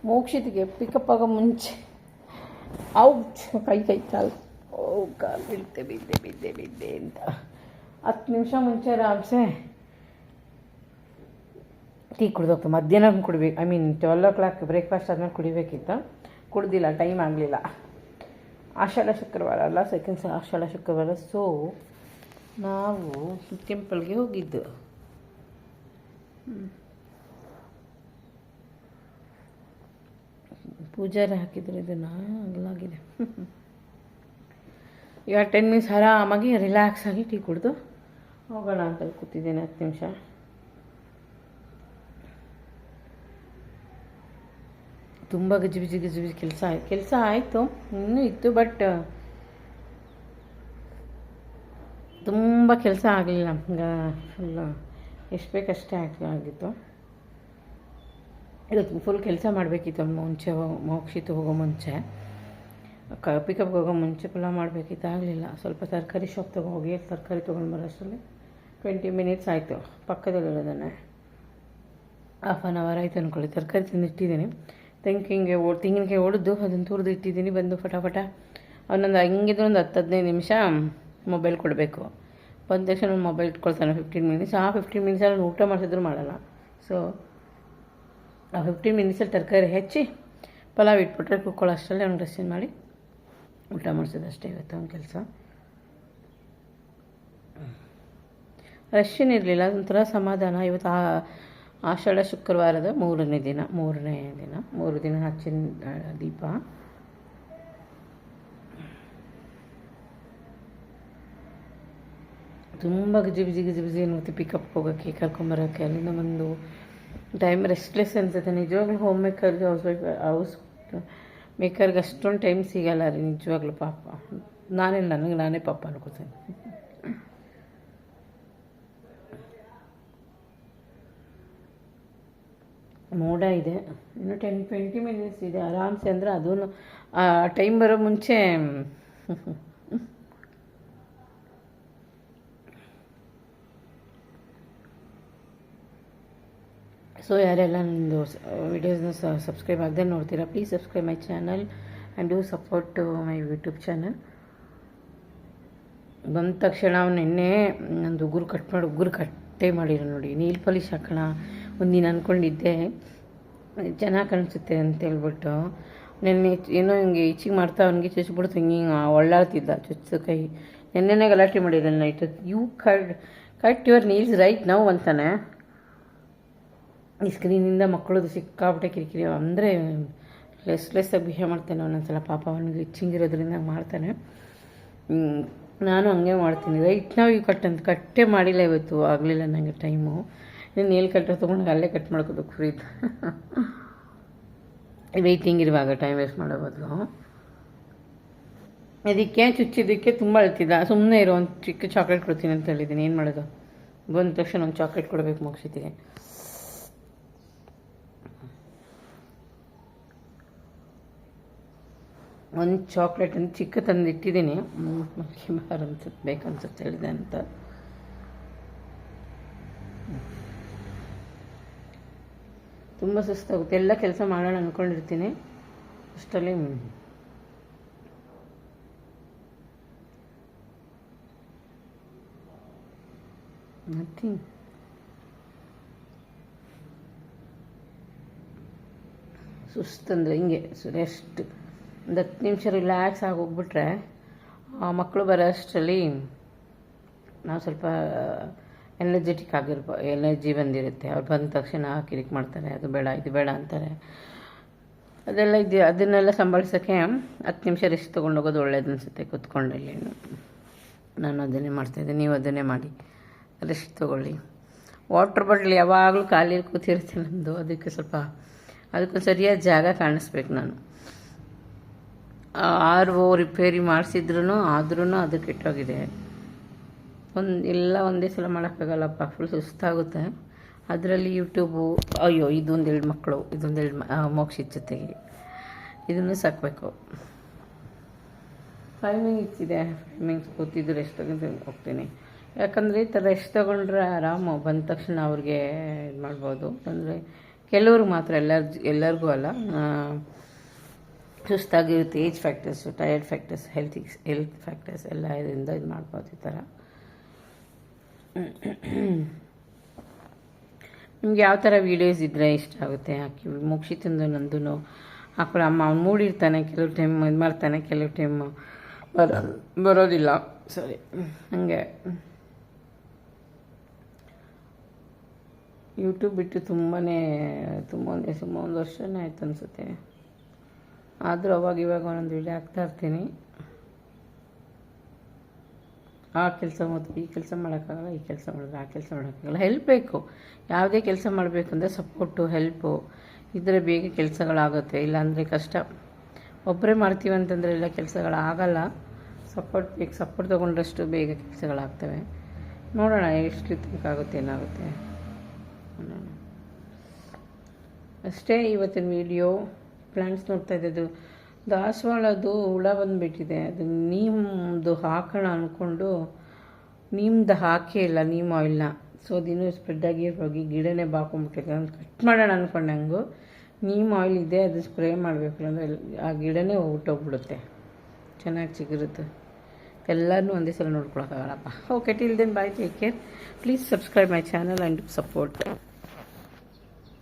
ಮೋಕ್ಷಿತಿಗೆ pickup ಆಗೋ ಮುಂಚೆ out ಕೈ ಕಾಲು ಕಾಲು ಬಿದ್ದೆ ಅಂತ 10 ನಿಮಿಷ ಮುಂಚೆ ಆರಾಮ್ಸೆ ಟೀ ಕುಡ್ದೋಗ್ತು. ಮಧ್ಯಾಹ್ನ ಕುಡಿಬೇಕು, 12 o'clock ಬ್ರೇಕ್ಫಾಸ್ಟ್ ಆದ್ಮೇಲೆ ಕುಡಿಬೇಕಿತ್ತು, ಕುಡ್ದಿಲ್ಲ, ಟೈಮ್ ಆಗಲಿಲ್ಲ. ಆಷಾಢ ಶುಕ್ರವಾರ ಅಲ್ಲ, ಸೆಕೆಂಡ್ ಆಷಾಢ ಶುಕ್ರವಾರ. ಸೊ ನಾವು ಟೆಂಪಲ್ಗೆ ಹೋಗಿದ್ದು. ಪೂಜಾರಿ ಹಾಕಿದ್ರು ಇದನ್ನು, ಅಲ್ಲಾಗಿದೆ. ಈಗ 10 ಮಿನಿಟ್ಸ್ ಆರಾಮಾಗಿ ರಿಲ್ಯಾಕ್ಸ್ ಆಗಿ ಟೀ ಕುಡಿದು ಹೋಗೋಣ ಅಂತ ಕೂತಿದ್ದೇನೆ. 10 ನಿಮಿಷ ತುಂಬ ಗಜಿಬಿಜಿ ಕೆಲಸ ಆಯಿತು, ಇನ್ನೂ ಇತ್ತು, ಬಟ್ ತುಂಬ ಕೆಲಸ ಆಗಲಿಲ್ಲ. ಫುಲ್ ಎಷ್ಟು ಬೇಕಷ್ಟೇ ಆಗಿತ್ತು. ಇವತ್ತು ಫುಲ್ ಕೆಲಸ ಮಾಡಬೇಕಿತ್ತು. ಮುಂಚೆ ಮೋಕ್ಷಿತ್ ಹೋಗೋ ಮುಂಚೆ, ಪಿಕಪ್ಗೆ ಹೋಗೋ ಮುಂಚೆ ಪುಲಾವ್ ಮಾಡಬೇಕಿತ್ತು, ಆಗಲಿಲ್ಲ. ಸ್ವಲ್ಪ ತರಕಾರಿ ಶಾಪ್ ಹೋಗಿ ತರಕಾರಿ ತೊಗೊಂಡು ಬರೋಷ್ಟರಲ್ಲಿ 20 ಮಿನಿಟ್ಸ್ ಆಯಿತು. ಪಕ್ಕದಲ್ಲಿರೋದನ್ನೇ ಹಾಫ್ ಆನ್ ಅವರ್ ಆಯಿತು ಅಂದ್ಕೊಳ್ಳಿ. ತರಕಾರಿ ತಂದಿಟ್ಟಿದ್ದೀನಿ. ತೆಂಗಿನಕಾಯಿ ಹೊಡೆದು ಅದನ್ನು ತುರಿದು ಇಟ್ಟಿದ್ದೀನಿ. ಬಂದು ಫಟಾಫಟ ಅವನೊಂದು ಹಂಗಿದ್ರೆ ಒಂದು 10-15 ನಿಮಿಷ ಮೊಬೈಲ್ ಕೊಡಬೇಕು. ಬಂದ ತಕ್ಷಣ ಒಂದು ಮೊಬೈಲ್ ಇಟ್ಕೊಳ್ತಾನೆ 15 ಮಿನಿಟ್ಸ್. ಆ 15 ಮಿನಿಟ್ಸಲ್ಲಿ ಊಟ ಮಾಡಿಸಿದ್ರು ಮಾಡಲ್ಲ. ಸೊ ಆ 15 ಮಿನಿಟ್ಸಲ್ಲಿ ತರಕಾರಿ ಹೆಚ್ಚಿ ಪಲಾವ್ ಇಟ್ಬಿಟ್ರೆ ಕುಕ್ಕೊಳ್ಳೋ ಅಷ್ಟರಲ್ಲಿ ಅವ್ನು ಡ್ರೆಸ್ಸಿಂಗ್ ಮಾಡಿ ಊಟ ಮಾಡಿಸೋದಷ್ಟೇ ಇವತ್ತು ಅವ್ನ ಕೆಲಸ. ರಶ್ಯನ್ ಇರಲಿಲ್ಲ, ಅದೊಂಥರ ಸಮಾಧಾನ. ಇವತ್ತು ಆಷಾಢ ಶುಕ್ರವಾರದ 3ನೇ ದಿನ. 3 ದಿನ ಹಚ್ಚಿನ ದೀಪ. ತುಂಬ ಗಜಿಬಿಜಿ ಅನ್ನುತ್ತೆ ಪಿಕಪ್ ಹೋಗೋಕ್ಕೆ, ಕರ್ಕೊಂಬರೋಕ್ಕೆ. ಅಲ್ಲಿಂದ ಒಂದು ಟೈಮ್ ರೆಸ್ಟ್ಲೆಸ್ ಅನಿಸುತ್ತೆ ನಿಜವಾಗ್ಲೂ. ಹೋಮ್ ಮೇಕರ್ಗೆ ಹೌಸ್ ಮೇಕರ್ಗೆ ಅಷ್ಟೊಂದು ಟೈಮ್ ಸಿಗಲ್ಲ ರೀ ನಿಜವಾಗ್ಲೂ. ಪಾಪ ನನಗೆ ನಾನೇ ಪಾಪ ಅನ್ಕೋತೀನಿ. ಮೋಡ ಇದೆ, ಇನ್ನು 10-20 ಮಿನಿಟ್ಸ್ ಇದೆ ಆರಾಮ್ಸೆ. ಅಂದರೆ ಅದೂ ಟೈಮ್ ಬರೋ ಮುಂಚೆ ಸೊ ಯಾರೆಲ್ಲ ನನ್ನದು ವಿಡಿಯೋಸ್ನ ಸಬ್ಸ್ಕ್ರೈಬ್ ಆಗದೆ ನೋಡ್ತೀರಾ, please subscribe my channel and do support to my YouTube channel. ಬಂದ ತಕ್ಷಣ ನಿನ್ನೆ ನಂದು ಉಗುರು ಕಟ್ಟೆ ಮಾಡಿರೋ ನೋಡಿ. ನೀಲ್ ಪಾಲಿಶ್ ಹಾಕೋಣ ಒಂದಿನ ಅಂದ್ಕೊಂಡಿದ್ದೆ, ಚೆನ್ನಾಗಿ ಕಾಣಿಸುತ್ತೆ ಅಂತೇಳ್ಬಿಟ್ಟು. ನೆನ್ನೆ ಏನೋ ಹಿಂಗೆ ಈಚಿಗೆ ಮಾಡ್ತಾ ಅವನಿಗೆ ಚುಚ್ಚಿಬಿಡ್ತು, ಹಿಂಗೆ ಒಳ್ಳಾಡ್ತಿದ್ದ ಚುಚ್ಚು ಕೈ. ನೆನ್ನೆನೇ ಗಲಾಟೆ ಮಾಡಿದ್ದಾನೆ night. You cut your nails right ನಾವು ಅಂತಾನೆ. ಈ ಸ್ಕ್ರೀನಿಂದ ಮಕ್ಕಳದು ಸಿಕ್ಕಾಬಿಟ್ಟೆ ಕಿರಿಕಿರಿ, ಅಂದರೆ ಲೆಸ್ಸಾಗಿ ಬಿಹೇವ್ ಮಾಡ್ತಾನೆ ಒಂದೊಂದ್ಸಲ. ಪಾಪ ಅವನಿಗೆ ಇಚ್ಚಿಂಗಿರೋದ್ರಿಂದ ಮಾಡ್ತಾನೆ. ನಾನು ಹಂಗೆ ಮಾಡ್ತೀನಿ. ರೈಟ್ ನಾವು ಈ ಕಟ್ಟೇ ಮಾಡಿಲ್ಲ ಇವತ್ತು, ಆಗಲಿಲ್ಲ ನನಗೆ ಟೈಮು. ನೀನು ನೇಲ್ ಕಟ್ಟರ್ ತೊಗೊಂಡು ಅಲ್ಲೇ ಕಟ್ ಮಾಡ್ಕೋಬೇಕು ಫ್ರೀದು. ವೆಯ್ಟಿಂಗ್ ಇರುವಾಗ ಟೈಮ್ ವೇಸ್ಟ್ ಮಾಡೋ ಬದಲು. ಅದಕ್ಕೆ ಚುಚ್ಚಿದ್ದಕ್ಕೆ ತುಂಬ ಅಳ್ತಿದ್ದ. ಸುಮ್ಮನೆ ಇರೋ, ಒಂದು ಚಿಕ್ಕ ಚಾಕ್ಲೇಟ್ ಕೊಡ್ತೀನಿ ಅಂತ ಹೇಳಿದ್ದೀನಿ. ಏನು ಮಾಡೋದು, ಬಂದ ತಕ್ಷಣ ಒಂದು ಚಾಕ್ಲೇಟ್ ಕೊಡಬೇಕು ಮೋಕ್ಷಿತಿಗೆ. ಒಂದು ಚಾಕ್ಲೇಟ್ ಅಂತ ಚಿಕ್ಕ ತಂದು ಇಟ್ಟಿದ್ದೀನಿ. ಬಾರ್ ಅನ್ಸುತ್ತೆ, ಬೇಕನ್ಸುತ್ತೆ ಹೇಳಿದೆ ಅಂತ. ತುಂಬ ಸುಸ್ತಾಗುತ್ತೆ. ಎಲ್ಲ ಕೆಲಸ ಮಾಡೋಣ ಅಂದ್ಕೊಂಡಿರ್ತೀನಿ, ಅಷ್ಟರಲ್ಲಿ ನಥಿಂಗ್. ಸುಸ್ತಂದರೆ ಹಿಂಗೆ ರೆಸ್ಟ್ ಒಂದು 10 ನಿಮಿಷ ರಿಲ್ಯಾಕ್ಸ್ ಆಗೋಗ್ಬಿಟ್ರೆ ಮಕ್ಕಳು ಬರೋ ಅಷ್ಟರಲ್ಲಿ ನಾವು ಸ್ವಲ್ಪ ಎನರ್ಜಿ ಬಂದಿರುತ್ತೆ. ಅವ್ರು ಬಂದ ತಕ್ಷಣ ಕಿರಿಕ್ ಮಾಡ್ತಾರೆ, ಅದು ಬೇಡ ಇದು ಬೇಡ ಅಂತಾರೆ. ಅದೆಲ್ಲ ಅದನ್ನೆಲ್ಲ ಸಂಭಾಳಿಸೋಕ್ಕೆ 10 ನಿಮಿಷ ರೆಸ್ಟ್ ತೊಗೊಂಡೋಗೋದು ಒಳ್ಳೇದು ಅನಿಸುತ್ತೆ. ಕೂತ್ಕೊಂಡಲ್ಲಿ ನಾನು ಅದನ್ನೇ ಮಾಡ್ತಾಯಿದ್ದೆ, ನೀವು ಅದನ್ನೇ ಮಾಡಿ, ರೆಸ್ಟ್ ತೊಗೊಳ್ಳಿ. ವಾಟ್ರ್ ಬಾಟ್ಲ್ ಯಾವಾಗಲೂ ಖಾಲಿಯಲ್ಲಿ ಕೂತಿರುತ್ತೆ ನಮ್ಮದು. ಅದಕ್ಕೊಂದು ಸರಿಯಾದ ಜಾಗ ಕಾಣಿಸ್ಬೇಕು. ನಾನು RO ರಿಪೇರಿ ಮಾಡಿಸಿದ್ರೂ ಅದು ಕೆಟ್ಟೋಗಿದೆ. ಎಲ್ಲ ಒಂದೇ ಸಲ ಮಾಡೋಕ್ಕಾಗಲ್ಲಪ್ಪ, ಫುಲ್ ಸುಸ್ತಾಗುತ್ತೆ. ಅದರಲ್ಲಿ ಯೂಟ್ಯೂಬು, ಅಯ್ಯೋ ಇದೊಂದೆರಡು ಮಕ್ಕಳು, ಮೋಕ್ಷಿತ್ ಜೊತೆಗೆ ಇದನ್ನು ಸಾಕಬೇಕು. 5 ಮಿನಿಟ್ಸ್ ಇದೆ, 5 ಮಿನಿಟ್ಸ್ ಕೂತಿದ್ದು ರೆಸ್ಟ್ ತಗೊಂಡು ಹೋಗ್ತೀನಿ. ಯಾಕಂದರೆ ಈ ಥರ ರೆಸ್ಟ್ ತೊಗೊಂಡ್ರೆ ಆರಾಮು. ಬಂದ ತಕ್ಷಣ ಅವ್ರಿಗೆ ಇದು ಮಾಡ್ಬೋದು. ಅಂದರೆ ಕೆಲವ್ರಿಗೆ ಮಾತ್ರ, ಎಲ್ಲರಿಗೂ ಅಲ್ಲ. ಸುಸ್ತಾಗಿರುತ್ತೆ, age factors, tired factors, health factors ಎಲ್ಲ ಇದರಿಂದ ಇದು ಮಾಡ್ಬೋದು ಈ ಥರ. ನಿಮ್ಗೆ ಯಾವ ಥರ ವೀಡಿಯೋಸ್ ಇದ್ದರೆ ಇಷ್ಟ ಆಗುತ್ತೆ ಹಾಕಿ. ಮೋಕ್ಷಿತಂದು ನಂದು ಹಾಕೊಳ್ಳೋ ಅಮ್ಮ ಅವ್ನು ಮೂಡಿರ್ತಾನೆ, ಕೆಲವು ಟೈಮ್ ಇದು ಮಾಡ್ತಾನೆ, ಕೆಲವು ಟೈಮ್ ಬರೋದಿಲ್ಲ. ಸರಿ, ಹಾಗೆ ಯೂಟ್ಯೂಬ್ ಬಿಟ್ಟು ತುಂಬ ಒಂದು ವರ್ಷನೇ ಆಯ್ತು ಅನಿಸುತ್ತೆ. ಆದರೂ ಇವಾಗ ಒಂದೊಂದು ವೀಡಿಯೋ ಹಾಕ್ತಾಯಿರ್ತೀನಿ. ಆ ಕೆಲಸ ಮತ್ತು ಈ ಕೆಲಸ ಮಾಡೋಕ್ಕಾಗಲ್ಲ, ಈ ಕೆಲಸ ಮಾಡಿದ್ರೆ ಆ ಕೆಲಸ ಮಾಡೋಕ್ಕಾಗಲ್ಲ. ಹೆಲ್ಪ್ ಬೇಕು. ಯಾವುದೇ ಕೆಲಸ ಮಾಡಬೇಕಂದ್ರೆ ಸಪೋರ್ಟು, ಹೆಲ್ಪು ಇದ್ದರೆ ಬೇಗ ಕೆಲಸಗಳಾಗುತ್ತೆ. ಇಲ್ಲಾಂದರೆ ಕಷ್ಟ. ಒಬ್ಬರೇ ಮಾಡ್ತೀವಿ ಅಂತಂದರೆ ಎಲ್ಲ ಕೆಲಸಗಳಾಗಲ್ಲ. ಸಪೋರ್ಟ್ ಬೇಕು. ಸಪೋರ್ಟ್ ತೊಗೊಂಡ್ರಷ್ಟು ಬೇಗ ಕೆಲಸಗಳಾಗ್ತವೆ. ನೋಡೋಣ ಎಷ್ಟು ತನಕ ಆಗುತ್ತೆ, ಏನಾಗುತ್ತೆ ಅಷ್ಟೇ. ಇವತ್ತಿನ ವಿಡಿಯೋ ಪ್ಲ್ಯಾಂಟ್ಸ್ ನೋಡ್ತಾ ಇದ್ದದ್ದು ದಾಸವಾಳದ್ದು ಹುಳ ಬಂದುಬಿಟ್ಟಿದೆ. ಅದು ನೀಮ್ದು ಹಾಕೋಣ ಅಂದ್ಕೊಂಡು ನೀಮ್ದು ಹಾಕೇ ಇಲ್ಲ, ನೀಮ್ ಆಯಿಲ್ನ. ಸೊ ಅದಿನ್ನೂ ಸ್ಪ್ರೆಡ್ಡಾಗಿ ಹೋಗಿ ಗಿಡನೇ ಬಾಕೊಂಡ್ಬಿಟ್ಟಿದೆ. ನಾನು ಕಟ್ ಮಾಡೋಣ ಅಂದ್ಕೊಂಡೆ. ಹಂಗು ನೀಮ್ ಆಯಿಲ್ ಇದೆ, ಅದು ಸ್ಪ್ರೇ ಮಾಡಬೇಕು, ಅಂದರೆ ಆ ಗಿಡನೇ ಹೋಗ್ಬಿಡುತ್ತೆ. ಚೆನ್ನಾಗಿ ಚಿಗುರುತ್ತೆ. ಎಲ್ಲರೂ ಒಂದೇ ಸಲ ನೋಡ್ಕೊಳಕ್ಕಾಗಲ್ಲಪ್ಪ. Okay, till then bye, take care. Please subscribe my channel and support.